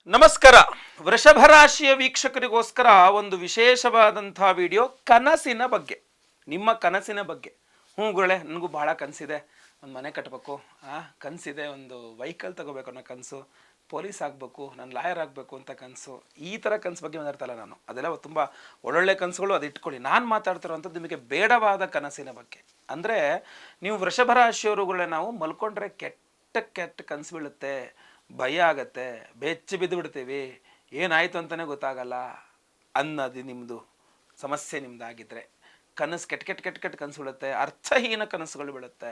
ನಮಸ್ಕಾರ. ವೃಷಭ ರಾಶಿಯ ವೀಕ್ಷಕರಿಗೋಸ್ಕರ ಒಂದು ವಿಶೇಷವಾದಂತಹ ವಿಡಿಯೋ ಕನಸಿನ ಬಗ್ಗೆ, ನಿಮ್ಮ ಕನಸಿನ ಬಗ್ಗೆ. ಗುರುಗಳೇ, ನನಗೂ ಬಹಳ ಕನಸಿದೆ, ಒಂದು ಮನೆ ಕಟ್ಟಬೇಕು, ಕನಸಿದೆ, ಒಂದು ವೆಹಿಕಲ್ ತಗೋಬೇಕು ಅನ್ನೋ ಕನಸು, ಪೊಲೀಸ್ ಆಗಬೇಕು, ನಾನು ಲಾಯರ್ ಆಗಬೇಕು ಅಂತ ಕನಸು. ಈ ಥರ ಕನಸು ಬಗ್ಗೆ ಮಾತಾಡ್ತಲ್ಲ ನಾನು. ಅದೆಲ್ಲ ತುಂಬ ಒಳ್ಳೊಳ್ಳೆ ಕನಸುಗಳು, ಅದು ಇಟ್ಕೊಳ್ಳಿ. ನಾನು ಮಾತಾಡ್ತಿರೋವಂಥದ್ದು ನಿಮಗೆ ಬೇಡವಾದ ಕನಸಿನ ಬಗ್ಗೆ. ಅಂದರೆ ನೀವು ವೃಷಭ ರಾಶಿಯವರುಗಳೇ, ನಾವು ಮಲ್ಕೊಂಡ್ರೆ ಕೆಟ್ಟ ಕೆಟ್ಟ ಕನಸು ಬೀಳುತ್ತೆ, ಭಯ ಆಗತ್ತೆ, ಬೆಚ್ಚಿ ಬಿದ್ದು ಬಿಡ್ತೀವಿ, ಏನಾಯಿತು ಅಂತಲೇ ಗೊತ್ತಾಗಲ್ಲ ಅನ್ನೋದು ನಿಮ್ಮದು ಸಮಸ್ಯೆ. ನಿಮ್ಮದಾಗಿದ್ದರೆ ಕನಸು ಕೆಟ್ಟ ಕೆಟ್ಟ ಕೆಟ್ಟ ಕೆಟ್ಟ ಕನಸು ಬೀಳುತ್ತೆ, ಅರ್ಥಹೀನ ಕನಸುಗಳು ಬೀಳುತ್ತೆ.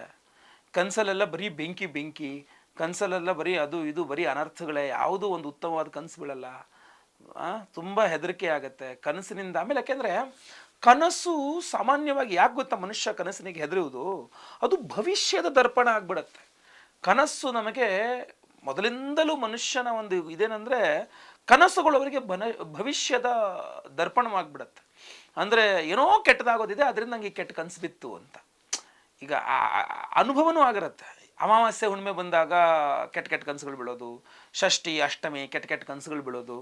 ಕನಸಲ್ಲೆಲ್ಲ ಬರೀ ಬೆಂಕಿ ಬೆಂಕಿ, ಕನಸಲ್ಲೆಲ್ಲ ಬರೀ ಅದು ಇದು ಬರೀ ಅನರ್ಥಗಳೇ, ಯಾವುದೂ ಒಂದು ಉತ್ತಮವಾದ ಕನಸು ಬೀಳಲ್ಲ. ತುಂಬ ಹೆದರಿಕೆ ಆಗುತ್ತೆ ಕನಸಿನಿಂದ. ಆಮೇಲೆ ಯಾಕೆಂದರೆ ಕನಸು ಸಾಮಾನ್ಯವಾಗಿ ಯಾಕೆ ಗೊತ್ತಾ ಮನುಷ್ಯ ಕನಸಿನಿಗೆ ಹೆದರುವುದು, ಅದು ಭವಿಷ್ಯದ ದರ್ಪಣ ಆಗ್ಬಿಡತ್ತೆ. ಕನಸು ನಮಗೆ ಮೊದಲಿಂದಲೂ ಮನುಷ್ಯನ ಒಂದು ಇದೇನೆಂದರೆ, ಕನಸುಗಳು ಅವರಿಗೆ ಭವಿಷ್ಯದ ದರ್ಪಣವಾಗ್ಬಿಡತ್ತೆ. ಅಂದರೆ ಏನೋ ಕೆಟ್ಟದಾಗೋದಿದೆ, ಅದರಿಂದ ನಂಗೆ ಈ ಕೆಟ್ಟ ಕನಸು ಬಿತ್ತು ಅಂತ. ಈಗ ಅನುಭವನೂ ಆಗಿರುತ್ತೆ. ಅಮಾವಾಸ್ಯೆ ಹುಣ್ಣಿಮೆ ಬಂದಾಗ ಕೆಟ್ಟ ಕೆಟ್ಟ ಕನಸುಗಳು ಬೀಳೋದು, ಷಷ್ಠಿ ಅಷ್ಟಮಿ ಕೆಟ್ಟ ಕೆಟ್ಟ ಕನಸುಗಳು ಬೀಳೋದು.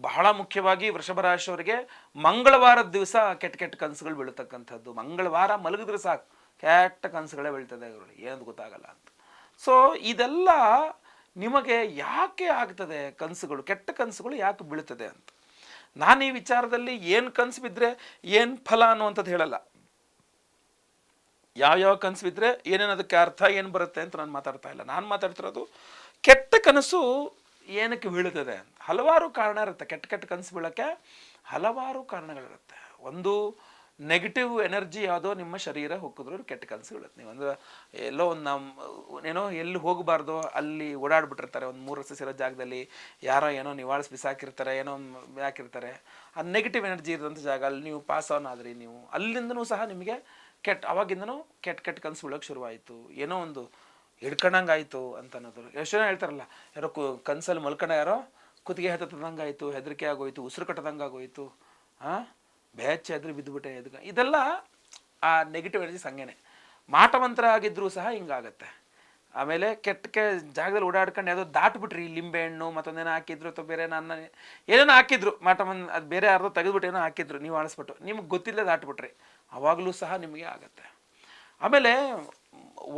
ಬಹಳ ಮುಖ್ಯವಾಗಿ ವೃಷಭ ರಾಶಿಯವರಿಗೆ ಮಂಗಳವಾರದ ದಿವಸ ಕೆಟ್ಟ ಕೆಟ್ಟ ಕನಸುಗಳು ಬೀಳತಕ್ಕಂಥದ್ದು. ಮಂಗಳವಾರ ಮಲಗಿದ್ರೆ ಸಾಕು ಕೆಟ್ಟ ಕನಸುಗಳೇ ಬೀಳ್ತದೆ, ಅವರಲ್ಲಿ ಏನದು ಗೊತ್ತಾಗಲ್ಲ ಅಂತ. ಸೊ ಇದೆಲ್ಲ ನಿಮಗೆ ಯಾಕೆ ಆಗ್ತದೆ, ಕನಸುಗಳು ಕೆಟ್ಟ ಕನಸುಗಳು ಯಾಕೆ ಬೀಳ್ತದೆ ಅಂತ. ನಾನು ಈ ವಿಚಾರದಲ್ಲಿ ಏನು ಕನಸು ಬಿದ್ದರೆ ಏನು ಫಲ ಅನ್ನುವಂಥದ್ದು ಹೇಳಲ್ಲ. ಯಾವ್ಯಾವ ಕನಸು ಬಿದ್ದರೆ ಏನೇನು ಅದಕ್ಕೆ ಅರ್ಥ ಏನು ಬರುತ್ತೆ ಅಂತ ನಾನು ಮಾತಾಡ್ತಾ ಇಲ್ಲ. ನಾನು ಮಾತಾಡ್ತಿರೋದು ಕೆಟ್ಟ ಕನಸು ಏನಕ್ಕೆ ಬೀಳುತ್ತದೆ ಅಂತ. ಹಲವಾರು ಕಾರಣ ಇರುತ್ತೆ ಕೆಟ್ಟ ಕೆಟ್ಟ ಕನಸು ಬೀಳೋಕ್ಕೆ, ಹಲವಾರು ಕಾರಣಗಳಿರುತ್ತೆ. ಒಂದು ನೆಗೆಟಿವ್ ಎನರ್ಜಿ ಯಾವುದೋ ನಿಮ್ಮ ಶರೀರ ಹೊಕ್ಕಿದ್ರು ಕೆಟ್ಟ ಕನಸು ಬೀಳುತ್ತೆ. ನೀವು ಅಂದರೆ ಎಲ್ಲೋ ಒಂದು ಏನೋ ಎಲ್ಲಿ ಹೋಗಬಾರ್ದು ಅಲ್ಲಿ ಓಡಾಡ್ಬಿಟ್ಟಿರ್ತಾರೆ, ಒಂದು 3 ವರ್ಷ ಇರೋ ಜಾಗದಲ್ಲಿ ಯಾರೋ ಏನೋ ನಿವಾಳಿಸಿ ಬಿಸಾಕಿರ್ತಾರೆ, ಏನೋ ಹಾಕಿರ್ತಾರೆ. ಆ ನೆಗೆಟಿವ್ ಎನರ್ಜಿ ಇರೋಂಥ ಜಾಗ ಅಲ್ಲಿ ನೀವು ಪಾಸ್ ಆನ್ ಆದ್ರಿ, ನೀವು ಅಲ್ಲಿಂದನೂ ಸಹ ನಿಮಗೆ ಅವಾಗಿಂದನೂ ಕೆಟ್ಟ ಕೆಟ್ಟ ಕನಸು ಬೀಳೋಕ್ಕೆ ಶುರುವಾಯಿತು. ಏನೋ ಒಂದು ಹಿಡ್ಕೊಂಡಂಗೆ ಆಯಿತು ಅಂತ ಅನ್ನೋದು. ಎಷ್ಟು ಜನ ಹೇಳ್ತಾರಲ್ಲ, ಯಾರೋ ಕನಸಲ್ಲಿ ಮಲ್ಕೊಂಡ ಯಾರೋ ಕುತ್ತಿಗೆ ಹತ್ತದಂಗೆ ಆಯಿತು, ಹೆದರಿಕೆ ಆಗೋಯ್ತು, ಉಸಿರು ಕಟ್ಟದಂಗೆ ಆಗೋಯ್ತು, ಬೆಚ್ಚ ಎದುರು ಬಿದ್ದುಬಿಟ್ಟೆ, ಇದೆಲ್ಲ ಆ ನೆಗೆಟಿವ್ ಎನರ್ಜಿ ಸಂಗೇನೆ. ಮಾಟಮಂತ್ರ ಆಗಿದ್ರೂ ಸಹ ಹಿಂಗಾಗತ್ತೆ. ಆಮೇಲೆ ಕೆಟ್ಟ ಜಾಗದಲ್ಲಿ ಓಡಾಡ್ಕೊಂಡು ಯಾವುದೋ ದಾಟ್ಬಿಟ್ರಿ, ಲಿಂಬೆ ಹಣ್ಣು ಮತ್ತೊಂದೇನೋ ಹಾಕಿದ್ರು ಅಥವಾ ಬೇರೆ ಏನೇನೋ ಹಾಕಿದ್ರು, ಅದು ಬೇರೆ ಯಾರ್ದೋ ತೆಗೆದ್ಬಿಟ್ಟು ಏನೋ ಹಾಕಿದ್ರು, ನೀವು ಆಳಿಸ್ಬಿಟ್ಟು ನಿಮ್ಗೆ ಗೊತ್ತಿಲ್ಲದೆ ದಾಟ್ಬಿಟ್ರಿ, ಅವಾಗಲೂ ಸಹ ನಿಮಗೆ ಆಗತ್ತೆ. ಆಮೇಲೆ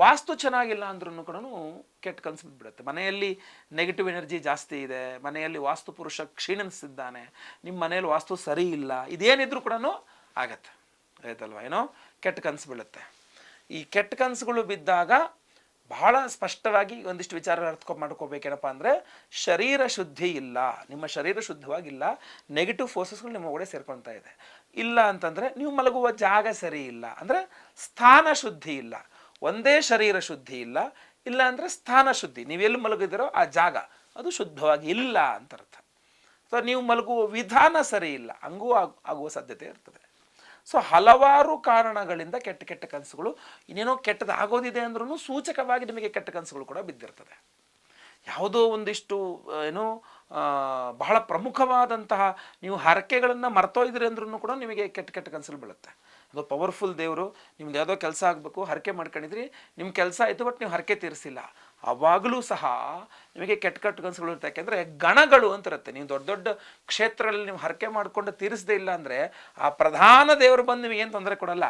ವಾಸ್ತು ಚೆನ್ನಾಗಿಲ್ಲ ಅಂದ್ರೂ ಕೂಡ ಕೆಟ್ಟ ಕನಸು ಬಿದ್ದುಬಿಡುತ್ತೆ. ಮನೆಯಲ್ಲಿ ನೆಗೆಟಿವ್ ಎನರ್ಜಿ ಜಾಸ್ತಿ ಇದೆ, ಮನೆಯಲ್ಲಿ ವಾಸ್ತು ಪುರುಷ ಕ್ಷೀಣಿಸಿದ್ದಾನೆ, ನಿಮ್ಮ ಮನೆಯಲ್ಲಿ ವಾಸ್ತು ಸರಿ ಇಲ್ಲ, ಇದೇನಿದ್ರು ಕೂಡ ಆಗತ್ತೆ, ಆಯ್ತಲ್ವ. ಏನೋ ಕೆಟ್ಟ ಕನಸು ಬೀಳುತ್ತೆ. ಈ ಕೆಟ್ಟ ಕನಸುಗಳು ಬಿದ್ದಾಗ ಬಹಳ ಸ್ಪಷ್ಟವಾಗಿ ಒಂದಿಷ್ಟು ವಿಚಾರ ಮಾಡ್ಕೋಬೇಕೇನಪ್ಪ ಅಂದರೆ, ಶರೀರ ಶುದ್ಧಿ ಇಲ್ಲ, ನಿಮ್ಮ ಶರೀರ ಶುದ್ಧವಾಗಿಲ್ಲ, ನೆಗೆಟಿವ್ ಫೋರ್ಸಸ್ಗಳು ನಿಮ್ಮ ಒಳಗಡೆ ಸೇರ್ಕೊಳ್ತಾ ಇದೆ. ಇಲ್ಲ ಅಂತಂದರೆ ನೀವು ಮಲಗುವ ಜಾಗ ಸರಿ ಇಲ್ಲ, ಅಂದರೆ ಸ್ಥಾನ ಶುದ್ಧಿ ಇಲ್ಲ. ಒಂದೇ ಶರೀರ ಶುದ್ಧಿ ಇಲ್ಲ, ಇಲ್ಲ ಅಂದರೆ ಸ್ಥಾನ ಶುದ್ಧಿ, ನೀವೆಲ್ಲಿ ಮಲಗಿದಿರೋ ಆ ಜಾಗ ಅದು ಶುದ್ಧವಾಗಿ ಇಲ್ಲ ಅಂತ ಅರ್ಥ. ಸೊ ನೀವು ಮಲಗುವ ವಿಧಾನ ಸರಿ ಇಲ್ಲ, ಹಂಗೂ ಆಗುವ ಸಾಧ್ಯತೆ ಇರ್ತದೆ. ಸೊ ಹಲವಾರು ಕಾರಣಗಳಿಂದ ಕೆಟ್ಟ ಕೆಟ್ಟ ಕನಸುಗಳು, ಇನ್ನೇನೋ ಕೆಟ್ಟದ್ದು ಆಗೋದಿದೆ ಅಂದ್ರೂ ಸೂಚಕವಾಗಿ ನಿಮಗೆ ಕೆಟ್ಟ ಕನಸುಗಳು ಕೂಡ ಬಿದ್ದಿರ್ತದೆ. ಯಾವುದೋ ಒಂದಿಷ್ಟು ಏನೋ ಬಹಳ ಪ್ರಮುಖವಾದಂತಹ ನೀವು ಹರಕೆಗಳನ್ನು ಮರ್ತೋಯ್ದ್ರಿ ಅಂದ್ರೂ ಕೂಡ ನಿಮಗೆ ಕೆಟ್ಟ ಕೆಟ್ಟ ಕನಸುಗಳು ಬೀಳುತ್ತೆ. ಅದು ಪವರ್ಫುಲ್ ದೇವರು, ನಿಮ್ದು ಯಾವುದೋ ಕೆಲಸ ಆಗಬೇಕು, ಹರಕೆ ಮಾಡ್ಕೊಂಡಿದ್ರಿ, ನಿಮ್ಮ ಕೆಲಸ ಆಯಿತು, ಬಟ್ ನೀವು ಹರಕೆ ತೀರಿಸಿಲ್ಲ, ಆವಾಗಲೂ ಸಹ ನಿಮಗೆ ಕೆಟ್ಟ ಕೆಟ್ಟ ಕನಸುಗಳು ಇರುತ್ತೆ. ಯಾಕೆಂದರೆ ಗಣಗಳು ಅಂತ ಇರುತ್ತೆ. ನೀವು ದೊಡ್ಡ ದೊಡ್ಡ ಕ್ಷೇತ್ರಗಳಲ್ಲಿ ನೀವು ಹರಕೆ ಮಾಡಿಕೊಂಡು ತೀರಿಸದೇ ಇಲ್ಲ ಅಂದರೆ ಆ ಪ್ರಧಾನ ದೇವರು ಬಂದು ನಿಮಗೆ ಏನು ತೊಂದರೆ ಕೊಡಲ್ಲ,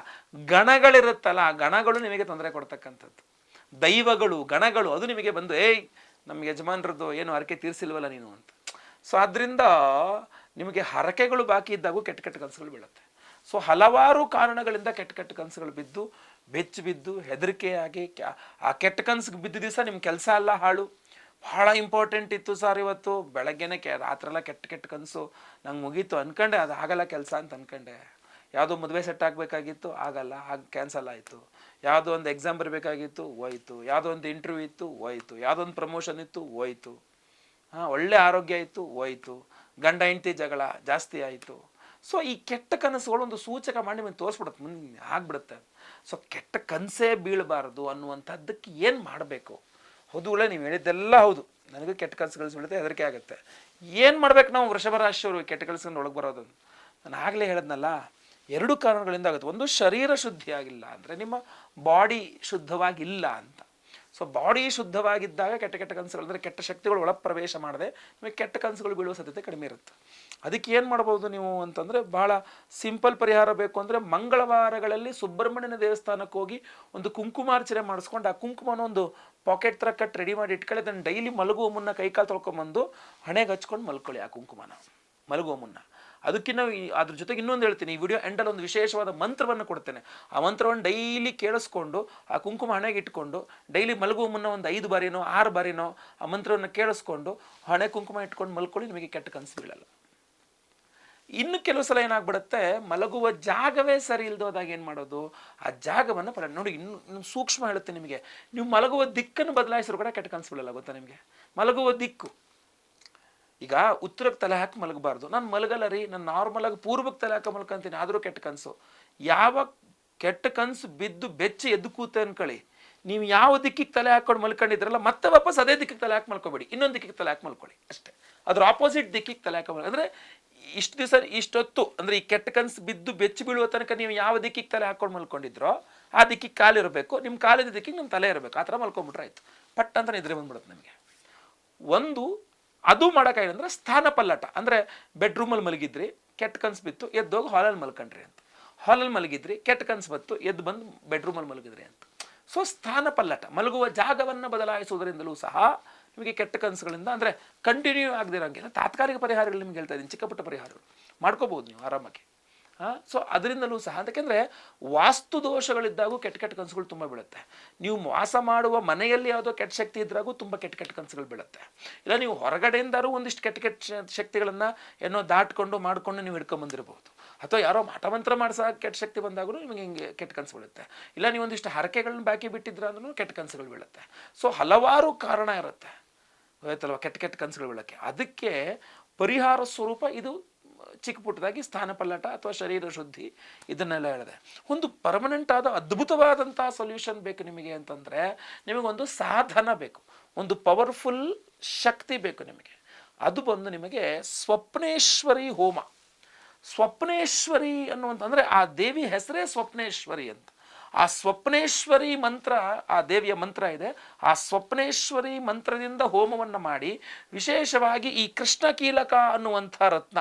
ಗಣಗಳಿರುತ್ತಲ್ಲ ಆ ಗಣಗಳು ನಿಮಗೆ ತೊಂದರೆ ಕೊಡ್ತಕ್ಕಂಥದ್ದು. ದೈವಗಳು ಗಣಗಳು ಅದು ನಿಮಗೆ ಬಂದು ನಮ್ಮ ಯಜಮಾನ್ರದ್ದು ಏನು ಹರಕೆ ತೀರಿಸಿಲ್ವಲ್ಲ ನೀನು ಅಂತ. ಸೊ ಆದ್ದರಿಂದ ನಿಮಗೆ ಹರಕೆಗಳು ಬಾಕಿ ಇದ್ದಾಗೂ ಕೆಟ್ಟ ಕೆಟ್ಟ ಕನಸುಗಳು ಬೀಳುತ್ತೆ. ಸೊ ಹಲವಾರು ಕಾರಣಗಳಿಂದ ಕೆಟ್ಟ ಕೆಟ್ಟ ಕನಸುಗಳು ಬಿದ್ದು ಬೆಚ್ಚು ಬಿದ್ದು ಹೆದರಿಕೆಯಾಗಿ ಆ ಕೆಟ್ಟ ಕನಸಿಗೆ ಬಿದ್ದ ದಿವಸ ನಿಮ್ಮ ಕೆಲಸ ಎಲ್ಲ ಹಾಳು. ಭಾಳ ಇಂಪಾರ್ಟೆಂಟ್ ಇತ್ತು ಸರ್ ಇವತ್ತು ಬೆಳಗ್ಗೆನೇ ರಾತ್ರೆಲ್ಲ ಕೆಟ್ಟ ಕೆಟ್ಟ ಕನಸು, ನಂಗೆ ಮುಗೀತು ಅಂದ್ಕೊಂಡೆ, ಅದು ಆಗಲ್ಲ ಕೆಲಸ ಅಂತ ಅಂದ್ಕೊಂಡೆ. ಯಾವುದೋ ಮದುವೆ ಸೆಟ್ ಆಗಬೇಕಾಗಿತ್ತು, ಆಗಲ್ಲ, ಕ್ಯಾನ್ಸಲ್ ಆಯಿತು. ಯಾವುದೋ ಒಂದು ಎಕ್ಸಾಮ್ ಬರಬೇಕಾಗಿತ್ತು, ಹೋಯ್ತು. ಯಾವುದೋ ಒಂದು ಇಂಟರ್ವ್ಯೂ ಇತ್ತು, ಹೋಯ್ತು. ಯಾವುದೋ ಒಂದು ಪ್ರಮೋಷನ್ ಇತ್ತು, ಹೋಯ್ತು. ಒಳ್ಳೆ ಆರೋಗ್ಯ ಇತ್ತು, ಹೋಯ್ತು. ಗಂಡ ಹೆಂಡತಿ ಜಗಳ ಜಾಸ್ತಿ ಆಯಿತು. ಸೊ ಈ ಕೆಟ್ಟ ಕನಸುಗಳು ಒಂದು ಸೂಚಕ ಮಾಡಿ ನಿಮಗೆ ತೋರಿಸ್ಬಿಡುತ್ತೆ, ಮುಂದೆ ಆಗ್ಬಿಡುತ್ತೆ. ಸೊ ಕೆಟ್ಟ ಕನಸೇ ಬೀಳಬಾರ್ದು ಅನ್ನುವಂಥದ್ದಕ್ಕೆ ಏನು ಮಾಡಬೇಕು? ಹೌದುಗಳೇ, ನೀವು ಹೇಳಿದ್ದೆಲ್ಲ ಹೌದು. ನನಗೂ ಕೆಟ್ಟ ಕನಸುಗಳು ಬೀಳುತ್ತೆ, ಹೆದರಿಕೆ ಆಗುತ್ತೆ. ಏನು ಮಾಡ್ಬೇಕು ನಾವು ವೃಷಭ ರಾಶಿಯವರು ಕೆಟ್ಟ ಕನಸಿನ ಒಳಗೆ ಬರೋದು? ನಾನು ಆಗಲೇ ಹೇಳಿದ್ನಲ್ಲ, 2 ಕಾರಣಗಳಿಂದ ಆಗುತ್ತೆ. ಒಂದು, ಶರೀರ ಶುದ್ಧಿ ಆಗಿಲ್ಲ ಅಂದರೆ ನಿಮ್ಮ ಬಾಡಿ ಶುದ್ಧವಾಗಿಲ್ಲ ಅಂತ. ಸೊ ಬಾಡಿ ಶುದ್ಧವಾಗಿದ್ದಾಗ ಕೆಟ್ಟ ಕೆಟ್ಟ ಕನಸುಗಳು ಅಂದರೆ ಕೆಟ್ಟ ಶಕ್ತಿಗಳು ಒಳ ಪ್ರವೇಶ ಮಾಡದೆ ನಿಮಗೆ ಕೆಟ್ಟ ಕನಸುಗಳು ಬೀಳುವ ಸಾಧ್ಯತೆ ಕಡಿಮೆ ಇರುತ್ತೆ. ಅದಕ್ಕೆ ಏನು ಮಾಡ್ಬೋದು ನೀವು ಅಂತಂದರೆ ಭಾಳ ಸಿಂಪಲ್ ಪರಿಹಾರ ಬೇಕು ಅಂದರೆ ಮಂಗಳವಾರಗಳಲ್ಲಿ ಸುಬ್ರಹ್ಮಣ್ಯನ ದೇವಸ್ಥಾನಕ್ಕೆ ಹೋಗಿ ಒಂದು ಕುಂಕುಮಾರ್ಚನೆ ಮಾಡಿಸ್ಕೊಂಡು ಆ ಕುಂಕುಮನ ಒಂದು ಪಾಕೆಟ್ ಥರ ಕಟ್ ರೆಡಿ ಮಾಡಿ ಇಟ್ಕೊಳ್ಳಿ. ಅದನ್ನು ಡೈಲಿ ಮಲಗುವ ಮುನ್ನ ಕೈಕಾಲು ತೊಳ್ಕೊಂಬಂದು ಹಣೆಗೆ ಹಚ್ಕೊಂಡು ಮಲ್ಕೊಳ್ಳಿ ಆ ಕುಂಕುಮನ ಮಲಗುವ ಮುನ್ನ. ಅದಕ್ಕಿಂತ ಅದ್ರ ಜೊತೆಗೆ ಇನ್ನೊಂದು ಹೇಳ್ತೀನಿ, ಈ ವಿಡಿಯೋ ಎಂಡಲ್ಲಿ ಒಂದು ವಿಶೇಷವಾದ ಮಂತ್ರವನ್ನು ಕೊಡ್ತೇನೆ. ಆ ಮಂತ್ರವನ್ನು ಡೈಲಿ ಕೇಳಿಸ್ಕೊಂಡು ಆ ಕುಂಕುಮ ಹಣೆಗೆ ಇಟ್ಕೊಂಡು ಡೈಲಿ ಮಲಗುವ ಮುನ್ನ ಒಂದು 5 ಬಾರಿನೋ 6 ಬಾರಿನೋ ಆ ಮಂತ್ರವನ್ನು ಕೇಳಿಸ್ಕೊಂಡು ಹಣೆ ಕುಂಕುಮ ಇಟ್ಕೊಂಡು ಮಲ್ಕೊಳ್ಳಿ, ನಿಮಗೆ ಕೆಟ್ಟ ಕನಸು ಬೀಳಲ್ಲ. ಇನ್ನು ಕೆಲವು ಸಲ ಏನಾಗ್ಬಿಡುತ್ತೆ, ಮಲಗುವ ಜಾಗವೇ ಸರಿ ಇಲ್ದೋದಾಗ ಏನು ಮಾಡೋದು, ಆ ಜಾಗವನ್ನು ನೋಡಿ ಇನ್ನು ಸೂಕ್ಷ್ಮ ಹೇಳುತ್ತೆ ನಿಮಗೆ. ನೀವು ಮಲಗುವ ದಿಕ್ಕನ್ನು ಬದಲಾಯಿಸಿದ್ರು ಕೂಡ ಕೆಟ್ಟ ಕನಸು ಬೀಳಲ್ಲ, ಗೊತ್ತಾ ನಿಮಗೆ? ಮಲಗುವ ದಿಕ್ಕು, ಈಗ ಉತ್ತರಕ್ಕೆ ತಲೆ ಹಾಕಿ ಮಲಗಬಾರ್ದು. ನಾನು ಮಲಗಲ್ಲ ರೀ, ನಾನು ನಾರ್ಮಲಾಗಿ ಪೂರ್ವಕ್ಕೆ ತಲೆ ಹಾಕಿ ಮಲ್ಕೊಂತೀನಿ, ಆದರೂ ಕೆಟ್ಟ ಕನಸು. ಯಾವ ಕೆಟ್ಟ ಕನಸು ಬಿದ್ದು ಬೆಚ್ಚಿ ಎದ್ದು ಕೂತೆ ಅನ್ಕೊಳ್ಳಿ, ನೀವು ಯಾವ ದಿಕ್ಕಿಗೆ ತಲೆ ಹಾಕೊಂಡು ಮಲ್ಕೊಂಡಿದ್ರಲ್ಲ ಮತ್ತೆ ವಾಪಸ್ ಅದೇ ದಿಕ್ಕಿಗೆ ತಲೆ ಹಾಕಿ ಮಲ್ಕೋಬೇಡಿ, ಇನ್ನೊಂದು ದಿಕ್ಕಿಗೆ ತಲೆ ಹಾಕಿ ಮಲ್ಕೊಳ್ಳಿ ಅಷ್ಟೇ. ಅದ್ರ ಆಪೋಸಿಟ್ ದಿಕ್ಕಿಗೆ ತಲೆ ಹಾಕಿ ಅಂದರೆ ಇಷ್ಟು ದಿವಸ ಇಷ್ಟೊತ್ತು ಅಂದರೆ ಈ ಕೆಟ್ಟ ಕನಸು ಬಿದ್ದು ಬೆಚ್ಚಿ ಬೀಳುವ ತನಕ ನೀವು ಯಾವ ದಿಕ್ಕಿಗೆ ತಲೆ ಹಾಕೊಂಡು ಮಲ್ಕೊಂಡಿದ್ರೋ ಆ ದಿಕ್ಕಿಗೆ ಕಾಲಿರಬೇಕು, ನಿಮ್ಮ ಕಾಲಿನ ದಿಕ್ಕಿಗೆ ನಿಮ್ಮ ತಲೆ ಇರಬೇಕು. ಆ ಥರ ಮಲ್ಕೊಂಡ್ಬಿಟ್ರೆ ಆಯ್ತು, ಪಟ್ ಅಂತ ನಿದ್ರೆ ಬಂದ್ಬಿಡುತ್ತೆ ನಿಮಗೆ. ಒಂದು ಅದು ಮಾಡೋಕ್ಕಾಗಿಲ್ಲ ಅಂದರೆ ಸ್ಥಾನ ಪಲ್ಲಟ, ಅಂದರೆ ಬೆಡ್ರೂಮಲ್ಲಿ ಮಲಗಿದ್ರಿ ಕೆಟ್ಟ ಕನಸು ಬಿತ್ತು ಎದ್ದೋಗಿ ಹಾಲಲ್ಲಿ ಮಲ್ಕೊಂಡ್ರಿ ಅಂತ, ಹಾಲಲ್ಲಿ ಮಲಗಿದ್ರಿ ಕೆಟ್ಟ ಕನಸು ಬತ್ತು ಎದ್ದು ಬಂದು ಬೆಡ್ರೂಮಲ್ಲಿ ಮಲಗಿದ್ರಿ ಅಂತ. ಸೊ ಸ್ಥಾನ ಪಲ್ಲಟ, ಮಲಗುವ ಜಾಗವನ್ನು ಬದಲಾಯಿಸುವುದರಿಂದಲೂ ಸಹ ನಿಮಗೆ ಕೆಟ್ಟ ಕನಸುಗಳಿಂದ ಅಂದರೆ ಕಂಟಿನ್ಯೂ ಆಗದಿರೋಂಗಿಲ್ಲ. ತಾತ್ಕಾಲಿಕ ಪರಿಹಾರಗಳು ನಿಮ್ಗೆ ಹೇಳ್ತಾ ಇದ್ದೀನಿ, ಚಿಕ್ಕಪುಟ್ಟ ಪರಿಹಾರಗಳು ಮಾಡ್ಕೋಬೋದು ನೀವು ಆರಾಮಾಗಿ. ಸೊ ಅದರಿಂದಲೂ ಸಹ, ಯಾಕೆಂದರೆ ವಾಸ್ತು ದೋಷಗಳಿದ್ದಾಗೂ ಕೆಟ್ಟ ಕೆಟ್ಟ ಕನಸುಗಳು ತುಂಬ ಬೀಳುತ್ತೆ. ನೀವು ವಾಸ ಮಾಡುವ ಮನೆಯಲ್ಲಿ ಯಾವುದೋ ಕೆಟ್ಟ ಶಕ್ತಿ ಇದ್ರಾಗೂ ತುಂಬ ಕೆಟ್ಟ ಕೆಟ್ಟ ಕನಸುಗಳು ಬೀಳುತ್ತೆ. ಇಲ್ಲ ನೀವು ಹೊರಗಡೆಯಿಂದಾರು ಒಂದಿಷ್ಟು ಕೆಟ್ಟ ಕೆಟ್ಟ ಶಕ್ತಿಗಳನ್ನು ಏನೋ ದಾಟ್ಕೊಂಡು ಮಾಡಿಕೊಂಡು ನೀವು ಹಿಡ್ಕೊಂಬಂದಿರ್ಬೋದು, ಅಥವಾ ಯಾರೋ ಮಠಮಂತ್ರ ಮಾಡಿಸೋ ಕೆಟ್ಟ ಶಕ್ತಿ ಬಂದಾಗೂ ನಿಮಗೆ ಹಿಂಗೆ ಕೆಟ್ಟ ಕನಸು ಬೀಳುತ್ತೆ. ಇಲ್ಲ ನೀವು ಒಂದಿಷ್ಟು ಹರಕೆಗಳನ್ನ ಬಾಕಿ ಬಿಟ್ಟಿದ್ರ ಅಂದ್ರೂ ಕೆಟ್ಟ ಕನಸುಗಳು ಬೀಳುತ್ತೆ. ಸೊ ಹಲವಾರು ಕಾರಣ ಇರುತ್ತೆ ಆಯ್ತಲ್ವ ಕೆಟ್ಟ ಕೆಟ್ಟ ಕನಸುಗಳು ಬೀಳೋಕ್ಕೆ. ಅದಕ್ಕೆ ಪರಿಹಾರ ಸ್ವರೂಪ ಇದು ಚಿಕ್ಕ ಪುಟ್ಟದಾಗಿ ಸ್ಥಾನ ಪಲ್ಲಟ ಅಥವಾ ಶರೀರ ಶುದ್ಧಿ ಇದನ್ನೆಲ್ಲ ಹೇಳಿದೆ. ಒಂದು ಪರ್ಮನೆಂಟ್ ಆದ ಅದ್ಭುತವಾದಂಥ ಸೊಲ್ಯೂಷನ್ ಬೇಕು ನಿಮಗೆ ಅಂತಂದರೆ ನಿಮಗೊಂದು ಸಾಧನ ಬೇಕು, ಒಂದು ಪವರ್ಫುಲ್ ಶಕ್ತಿ ಬೇಕು ನಿಮಗೆ. ಅದು ಬಂದು ನಿಮಗೆ ಸ್ವಪ್ನೇಶ್ವರಿ ಹೋಮ. ಸ್ವಪ್ನೇಶ್ವರಿ ಅನ್ನುವಂತಂದರೆ ಆ ದೇವಿ ಹೆಸರೇ ಸ್ವಪ್ನೇಶ್ವರಿ ಅಂತ. ಆ ಸ್ವಪ್ನೇಶ್ವರಿ ಮಂತ್ರ, ಆ ದೇವಿಯ ಮಂತ್ರ ಇದೆ. ಆ ಸ್ವಪ್ನೇಶ್ವರಿ ಮಂತ್ರದಿಂದ ಹೋಮವನ್ನು ಮಾಡಿ, ವಿಶೇಷವಾಗಿ ಈ ಕೃಷ್ಣಕೀಲಕ ಅನ್ನುವಂಥ ರತ್ನ,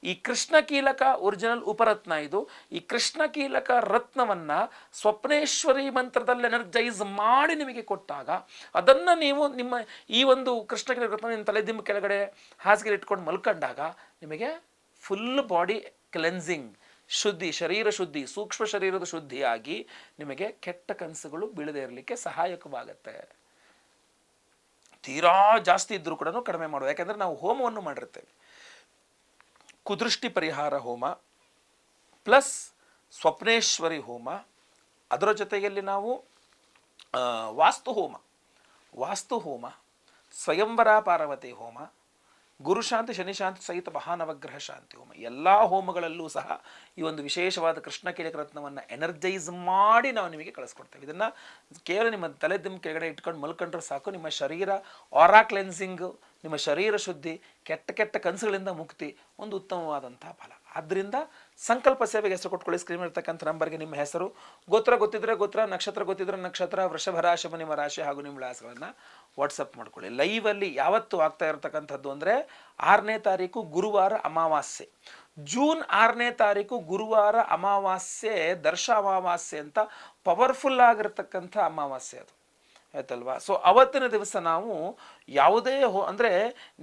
ಈ ಕೃಷ್ಣಕೀಲಕ ಒರಿಜಿನಲ್ ಉಪರತ್ನ ಇದು. ಈ ಕೃಷ್ಣಕೀಲಕ ರತ್ನವನ್ನು ಸ್ವಪ್ನೇಶ್ವರಿ ಮಂತ್ರದಲ್ಲಿ ಎನರ್ಜೈಸ್ ಮಾಡಿ ನಿಮಗೆ ಕೊಟ್ಟಾಗ ಅದನ್ನು ನೀವು ನಿಮ್ಮ ಈ ಒಂದು ಕೃಷ್ಣಕೀಲಕ ರತ್ನ ನಿಮ್ಮ ತಲೆದಿಂಬು ಕೆಳಗಡೆ ಹಾಸಿಗೆ ಇಟ್ಕೊಂಡು ಮಲ್ಕೊಂಡಾಗ ನಿಮಗೆ ಫುಲ್ ಬಾಡಿ ಕ್ಲೆನ್ಸಿಂಗ್, ಶುದ್ಧಿ, ಶರೀರ ಶುದ್ಧಿ, ಸೂಕ್ಷ್ಮ ಶರೀರದ ಶುದ್ಧಿಯಾಗಿ ನಿಮಗೆ ಕೆಟ್ಟ ಕನಸುಗಳು ಬೀಳದೇ ಇರಲಿಕ್ಕೆ ಸಹಾಯಕವಾಗುತ್ತೆ. ತೀರಾ ಜಾಸ್ತಿ ಇದ್ದರೂ ಕೂಡ ಕಡಿಮೆ ಮಾಡೋದು. ಯಾಕೆಂದರೆ ನಾವು ಹೋಮವನ್ನು ಮಾಡಿರ್ತೇವೆ, ಕುದೃಷ್ಟಿ ಪರಿಹಾರ ಹೋಮ ಪ್ಲಸ್ ಸ್ವಪ್ನೇಶ್ವರಿ ಹೋಮ, ಅದರ ಜೊತೆಯಲ್ಲಿ ನಾವು ವಾಸ್ತು ಹೋಮ, ಸ್ವಯಂವರ ಪಾರ್ವತಿ ಹೋಮ, ಗುರುಶಾಂತಿ ಶನಿಶಾಂತಿ ಸಹಿತ ಮಹಾನವಗ್ರಹ ಶಾಂತಿ ಹೋಮ, ಎಲ್ಲ ಹೋಮಗಳಲ್ಲೂ ಸಹ ಈ ಒಂದು ವಿಶೇಷವಾದ ಕೃಷ್ಣಕೀಲಕ ರತ್ನವನ್ನು ಎನರ್ಜೈಸ್ ಮಾಡಿ ನಾವು ನಿಮಗೆ ಕಳಿಸ್ಕೊಡ್ತೇವೆ. ಇದನ್ನು ಕೇವಲ ನಿಮ್ಮ ತಲೆದಿಂಬು ಕೆಳಗಡೆ ಇಟ್ಕೊಂಡು ಮಲ್ಕೊಂಡ್ರೆ ಸಾಕು, ನಿಮ್ಮ ಶರೀರ ಆರಾ ಕ್ಲೆನ್ಸಿಂಗು, ನಿಮ್ಮ ಶರೀರ ಶುದ್ಧಿ, ಕೆಟ್ಟ ಕೆಟ್ಟ ಕನಸುಗಳಿಂದ ಮುಕ್ತಿ, ಒಂದು ಉತ್ತಮವಾದಂಥ ಫಲ. ಆದ್ದರಿಂದ ಸಂಕಲ್ಪ ಸೇವೆಗೆ ಹೆಸರು ಕೊಟ್ಕೊಳ್ಳಿ. ಸ್ಕ್ರೀನ್ ಇರ್ತಕ್ಕಂಥ ನಂಬರ್ಗೆ ನಿಮ್ಮ ಹೆಸರು, ಗೋತ್ರ ಗೊತ್ತಿದ್ರೆ ಗೋತ್ರ, ನಕ್ಷತ್ರ ಗೊತ್ತಿದ್ರೆ ನಕ್ಷತ್ರ, ವೃಷಭ ರಾಶಿ ನಿಮ್ಮ ರಾಶಿ ಹಾಗೂ ನಿಮ್ಮ ವಿಳಾಸಗಳನ್ನು ವಾಟ್ಸಪ್ ಮಾಡ್ಕೊಳ್ಳಿ. ಲೈವಲ್ಲಿ ಯಾವತ್ತು ಆಗ್ತಾ ಇರತಕ್ಕಂಥದ್ದು ಅಂದರೆ 6ನೇ ತಾರೀಕು ಗುರುವಾರ ಅಮಾವಾಸ್ಯೆ, ಜೂನ್ 6ನೇ ತಾರೀಕು ಗುರುವಾರ ಅಮಾವಾಸ್ಯೆ, ದರ್ಶ ಅಮಾವಾಸ್ಯೆ ಅಂತ ಪವರ್ಫುಲ್ ಆಗಿರ್ತಕ್ಕಂಥ ಅಮಾವಾಸ್ಯೆ ಅದು, ಆಯ್ತಲ್ವಾ? ಸೊ ಅವತ್ತಿನ ದಿವಸ ನಾವು ಯಾವುದೇ ಅಂದರೆ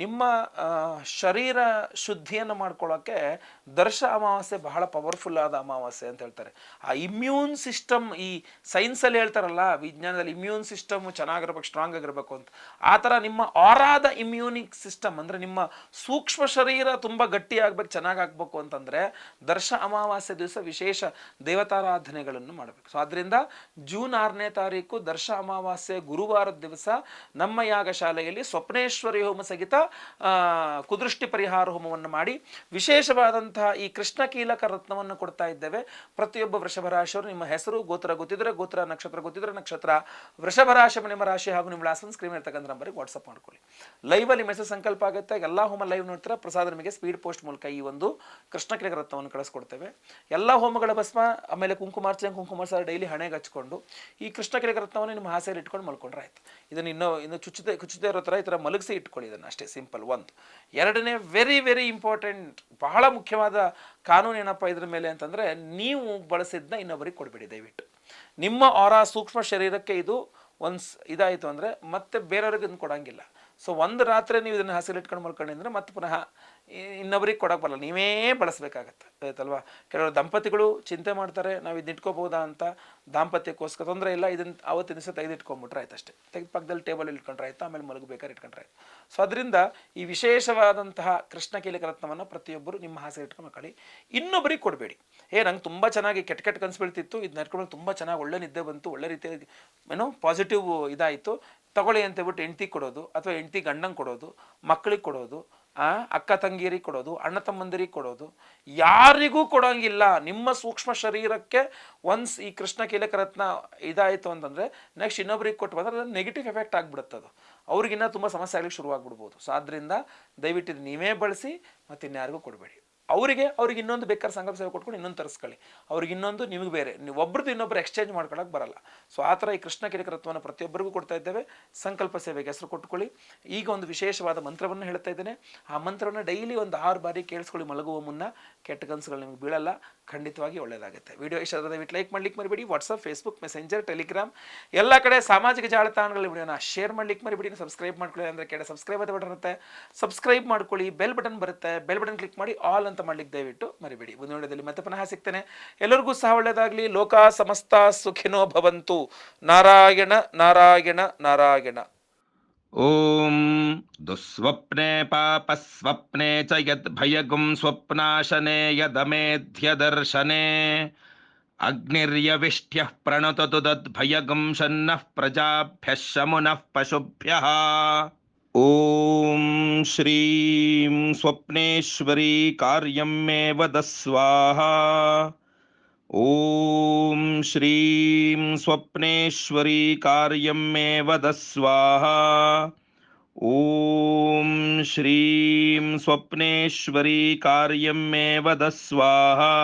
ನಿಮ್ಮ ಶರೀರ ಶುದ್ಧಿಯನ್ನು ಮಾಡ್ಕೊಳ್ಳೋಕ್ಕೆ ದರ್ಶ ಅಮಾವಾಸ್ಯೆ ಬಹಳ ಪವರ್ಫುಲ್ ಆದ ಅಮಾವಾಸ್ಯೆ ಅಂತ ಹೇಳ್ತಾರೆ. ಆ ಇಮ್ಯೂನ್ ಸಿಸ್ಟಮ್, ಈ ಸೈನ್ಸಲ್ಲಿ ಹೇಳ್ತಾರಲ್ಲ, ವಿಜ್ಞಾನದಲ್ಲಿ ಇಮ್ಯೂನ್ ಸಿಸ್ಟಮ್ ಚೆನ್ನಾಗಿರ್ಬೇಕು, ಸ್ಟ್ರಾಂಗ್ ಆಗಿರಬೇಕು ಅಂತ. ಆ ಥರ ನಿಮ್ಮ ಆರಾದ ಇಮ್ಯೂನಿಕ್ ಸಿಸ್ಟಮ್ ಅಂದರೆ ನಿಮ್ಮ ಸೂಕ್ಷ್ಮ ಶರೀರ ತುಂಬ ಗಟ್ಟಿಯಾಗಬೇಕು, ಚೆನ್ನಾಗಾಗಬೇಕು ಅಂತಂದರೆ ದರ್ಶ ಅಮಾವಾಸ್ಯೆ ದಿವಸ ವಿಶೇಷ ದೇವತಾರಾಧನೆಗಳನ್ನು ಮಾಡಬೇಕು. ಸೊ ಆದ್ದರಿಂದ ಜೂನ್ 6ನೇ ತಾರೀಕು ದರ್ಶ ಅಮಾವಾಸ್ಯೆ ಗುರುವಾರದ ದಿವಸ ನಮ್ಮ ಯಾಗಶಾಲೆಯಲ್ಲಿ ಮನೆಯಲ್ಲಿ ಸ್ವಪ್ನೇಶ್ವರಿ ಹೋಮ ಸಹಿತ ಕುದೃಷ್ಟಿ ಪರಿಹಾರ ಹೋಮವನ್ನು ಮಾಡಿ ವಿಶೇಷವಾದಂತಹ ಈ ಕೃಷ್ಣ ಕೀಲಕ ರತ್ನವನ್ನು ಕೊಡ್ತಾ ಇದ್ದೇವೆ. ಪ್ರತಿಯೊಬ್ಬ ವೃಷಭ ರಾಶಿಯವರು ನಿಮ್ಮ ಹೆಸರು, ಗೋತ್ರ ಗೊತ್ತಿದ್ರೆ ಗೋತ್ರ, ನಕ್ಷತ್ರ ಗೊತ್ತಿದ್ರೆ ನಕ್ಷತ್ರ, ವೃಷಭ ರಾಶಿ ನಿಮ್ಮ ರಾಶಿ ಹಾಗೂ ನಿಮ್ಮ ವಿಳಾಸ ಸ್ಕ್ರೀನ್ ಇರ್ತಕ್ಕಂಥ ನಂಬರಿಗೆ ವಾಟ್ಸಪ್ ಮಾಡ್ಕೊಳ್ಳಿ. ಲೈವಲ್ಲಿ ಮೆಸೇಜ್ ಸಂಕಲ್ಪ ಆಗುತ್ತೆ. ಎಲ್ಲ ಹೋಮ ಲೈವ್ ನೋಡ್ತೀರಾ, ಪ್ರಸಾದ ನಿಮಗೆ ಸ್ಪೀಡ್ ಪೋಸ್ಟ್ ಮೂಲಕ ಈ ಒಂದು ಕೃಷ್ಣ ಕೀಲಕ ರತ್ನವನ್ನು ಕಳಿಸ್ಕೊಡ್ತೇವೆ. ಎಲ್ಲ ಹೋಮಗಳ ಭಸ್ಮ, ಆಮೇಲೆ ಕುಂಕುಮಾರ್ಚನೆ ಡೈಲಿ ಹಣೆಗೆ ಹಚ್ಕೊಂಡು ಈ ಕೃಷ್ಣ ಕೀಲಕ ರತ್ನವನ್ನು ನಿಮ್ಮ ಹಾಸೆಯಲ್ಲಿ ಇಟ್ಕೊಂಡು ಮಲ್ಕೊಂಡ್ರೆ ಆಯ್ತು. ಇದನ್ನು ಇನ್ನು ಚುಚ್ಚದೆ ಇರೋ ಥರ ಈ ಥರ ಮಲಗಿಸಿ ಇಟ್ಕೊಳ್ಳಿ. ಇದನ್ನು ಅಷ್ಟೇ ಸಿಂಪಲ್. ಒಂದು ಎರಡನೇ ವೆರಿ ವೆರಿ ಇಂಪಾರ್ಟೆಂಟ್, ಬಹಳ ಮುಖ್ಯವಾದ ಕಾನೂನು ಏನಪ್ಪ ಇದ್ರ ಮೇಲೆ ಅಂತಂದರೆ, ನೀವು ಬಳಸಿದ್ನ ಇನ್ನೊಬ್ಬರಿಗೆ ಕೊಡಬೇಡಿ ದಯವಿಟ್ಟು. ನಿಮ್ಮ ಸೂಕ್ಷ್ಮ ಶರೀರಕ್ಕೆ ಇದು ಒನ್ಸ್ ಇದಾಯಿತು ಅಂದರೆ ಮತ್ತೆ ಬೇರೆಯವ್ರಿಗೆ ಇದನ್ನು ಕೊಡೋಂಗಿಲ್ಲ. ಸೊ ಒಂದು ರಾತ್ರಿ ನೀವು ಇದನ್ನು ಹಸಿರು ಇಟ್ಕೊಂಡು ಮಲ್ಕೊಂಡಿದ್ರೆ ಮತ್ತೆ ಪುನಃ ಇನ್ನೊಬ್ರಿಗೆ ಕೊಡೋಕೆ ಬರಲ್ಲ, ನೀವೇ ಬಳಸಬೇಕಾಗತ್ತೆ, ಆಯ್ತಲ್ವಾ. ಕೆಲವರು ದಂಪತಿಗಳು ಚಿಂತೆ ಮಾಡ್ತಾರೆ, ನಾವು ಇದನ್ನ ಇಟ್ಕೋಬೋದಾ ಅಂತ. ದಾಂಪತ್ಯಕ್ಕೋಸ್ಕರ ತೊಂದರೆ ಇಲ್ಲ, ಇದನ್ನು ಅವತ್ತಿನ ದಿವಸ ತೆಗೆದಿಟ್ಕೊಂಡ್ಬಿಟ್ರೆ ಆಯ್ತು ಅಷ್ಟೇ. ತೆಗೆದು ಪಕ್ಕದಲ್ಲಿ ಟೇಬಲ್ ಇಟ್ಕೊಂಡ್ರೆ ಆಯ್ತು, ಆಮೇಲೆ ಮಲಗಬೇಕಾದ್ರೆ ಇಟ್ಕೊಂಡ್ರೆ ಆಯ್ತು. ಸೊ ಅದರಿಂದ ಈ ವಿಶೇಷವಾದಂತಹ ಕೃಷ್ಣ ಕೀಲಕ ರತ್ನವನ್ನು ಪ್ರತಿಯೊಬ್ಬರು ನಿಮ್ಮ ಹಾಸೆ ಇಟ್ಕೊಂಡು ಮಕ್ಕಳಿ, ಇನ್ನೊಬ್ಬರಿಗೆ ಕೊಡಬೇಡಿ. ನಂಗೆ ತುಂಬ ಚೆನ್ನಾಗಿ ಕೆಟ್ಟ ಕನಸು ಬೀಳ್ತಿತ್ತು, ಇದನ್ನ ನಡ್ಕೊಂಡು ತುಂಬ ಚೆನ್ನಾಗಿ ಒಳ್ಳೆ ನಿದ್ದೆ ಬಂತು, ಒಳ್ಳೆ ರೀತಿಯಾಗಿ ಪಾಸಿಟಿವ್ ಇದಾಯಿತು, ತಗೊಳ್ಳಿ ಅಂತ ಹೇಳ್ಬಿಟ್ಟು ಹೆಂಡ್ತಿಗೆ ಕೊಡೋದು, ಅಥವಾ ಹೆಂಡ್ತಿ ಗಂಡಂಗೆ ಕೊಡೋದು, ಮಕ್ಕಳಿಗೆ ಕೊಡೋದು, ಅಕ್ಕ ತಂಗಿಯರಿಗೆ ಕೊಡೋದು, ಅಣ್ಣ ತಮ್ಮಂದಿರಿಗೆ ಕೊಡೋದು, ಯಾರಿಗೂ ಕೊಡೋಂಗಿಲ್ಲ. ನಿಮ್ಮ ಸೂಕ್ಷ್ಮ ಶರೀರಕ್ಕೆ ಒನ್ಸ್ ಈ ಕೃಷ್ಣ ಕೀಲಕ ರತ್ನ ಇದಾಯಿತು ಅಂತಂದರೆ ನೆಕ್ಸ್ಟ್ ಇನ್ನೊಬ್ರಿಗೆ ಕೊಟ್ಟು ಬಂದರೆ ನೆಗೆಟಿವ್ ಎಫೆಕ್ಟ್ ಆಗಿಬಿಡುತ್ತೆ. ಅದು ಅವ್ರಿಗಿನ್ನ ತುಂಬ ಸಮಸ್ಯೆ ಆಗಲಿಕ್ಕೆ ಶುರುವಾಗ್ಬಿಡ್ಬೋದು. ಸೊ ಆದ್ದರಿಂದ ದಯವಿಟ್ಟು ನೀವೇ ಬಳಸಿ, ಮತ್ತು ಇನ್ಯಾರಿಗೂ ಕೊಡಬೇಡಿ. ಅವ್ರಿಗೆ ಇನ್ನೊಂದು ಬೇಕಾದ್ರೆ ಸಂಘ ಸೇವೆ ಕೊಟ್ಕೊಂಡು ಇನ್ನೊಂದು ತರಿಸ್ಕೊಳ್ಳಿ, ಅವ್ರಿಗೆ ಇನ್ನೊಂದು, ನಿಮಗೆ ಬೇರೆ, ನೀವು ಒಬ್ರದ್ದು ಇನ್ನೊಬ್ಬರು ಎಕ್ಸ್ಚೇಂಜ್ ಮಾಡ್ಕೊಳಕ್ಕೆ ಬರಲ್ಲ. ಸೊ ಆ ಥರ ಈ ಕೃಷ್ಣ ಕೀಲಕ ರತ್ನವನ್ನು ಪ್ರತಿಯೊಬ್ಬರಿಗೂ ಕೊಡ್ತಾ ಇದ್ದೇವೆ. ಸಂಕಲ್ಪ ಸೇವೆಗೆ ಹೆಸರು ಕೊಟ್ಕೊಳ್ಳಿ. ಈಗ ಒಂದು ವಿಶೇಷವಾದ ಮಂತ್ರವನ್ನು ಹೇಳ್ತಾ ಇದ್ದೇನೆ. ಆ ಮಂತ್ರವನ್ನು ಡೈಲಿ ಒಂದು 6 ಬಾರಿ ಕೇಳಿಸ್ಕೊಳ್ಳಿ ಮಲಗುವ ಮುನ್ನ. ಕೆಟ್ಟ ಕನಸುಗಳು ನಿಮಗೆ ಬೀಳಲ್ಲ, ಖಂಡಿತವಾಗಿ ಒಳ್ಳೆಯದಾಗುತ್ತೆ. ವಿಡಿಯೋ ಇಷ್ಟ ದಯವಿಟ್ಟು ಲೈಕ್ ಮಾಡ್ಲಿಕ್ಕೆ ಮರಿಬೇಡಿ. ವಾಟ್ಸಪ್, ಫೇಸ್ಬುಕ್, ಮೆಸೆಂಜರ್, ಟೆಲಿಗ್ರಾಮ್ ಎಲ್ಲ ಕಡೆ ಸಾಮಾಜಿಕ ಜಾಲತಾಣಗಳಲ್ಲಿ ವಿಡಿಯೋನ ಶೇರ್ ಮಾಡ್ಲಿಕ್ಕೆ ಮರಿಬೇಡಿ. ಸಬ್ಸ್ಕ್ರೈಬ್ ಮಾಡ್ಕೊಳ್ಳಿ ಅಂದರೆ ಕೆಳ ಸಬ್ಸ್ಕ್ರೈಬ್ ಅಂತ ಬಟನ್ ಇರುತ್ತೆ, ಸಬ್ಸ್ಕ್ರೈಬ್ ಮಾಡ್ಕೊಳ್ಳಿ. ಬೆಲ್ ಬಟನ್ ಬರುತ್ತೆ, ಬೆಲ್ ಬಟನ್ ಕ್ಲಿಕ್ ಮಾಡಿ ಆಲ್ ಅಂತ ಮಾಡ್ಲಿಕ್ಕೆ ದಯವಿಟ್ಟು ಮರಿಬೇಡಿ. ಮುಂದಿನ ವಿಡಿಯೋದಲ್ಲಿ ಮತ್ತೆ ಪುನಃ ಸಿಗ್ತೇನೆ. ಎಲ್ಲರಿಗೂ ಸಹ ಒಳ್ಳೆಯದಾಗಲಿ. ಲೋಕ ಸಮಸ್ತ ಸುಖಿನೋ ಭವಂತು. ನಾರಾಯಣ ನಾರಾಯಣ ನಾರಾಯಣ. ಓಂ ದುಸ್ವಪ್ನೆ ಪಾಪಸ್ವಪ್ನೆ ಚ ಯದ್ ಭಯಗುಂ ಸ್ವಪ್ನಾಶನೆ ಯದಮೇಧ್ಯ ದರ್ಶನೆ ಅಗ್ನಿರ್ಯವಿಷ್ಟ್ಯಃ ಪ್ರಣತತು ತದ್ಭಯಗುಂ ಶನ್ನಃ ಪ್ರಜಾಭ್ಯಃ ಶಮುನಃ ಪಶುಭ್ಯಃ. ಓಂ ಶ್ರೀಂ ಸ್ವಪ್ನೇಶ್ವರಿ ಕಾರ್ಯಂ ಮೇ ವದ ಸ್ವಾಹಾ. ಓಂ ಶ್ರೀಂ ಸ್ವಪ್ನೇಶ್ವರಿ ಕಾರ್ಯಂ ಮೇ ವದ ಸ್ವಾಹಾ. ಓಂ ಶ್ರೀಂ ಸ್ವಪ್ನೇಶ್ವರಿ ಕಾರ್ಯಂ ಮೇ ವದ ಸ್ವಾಹಾ.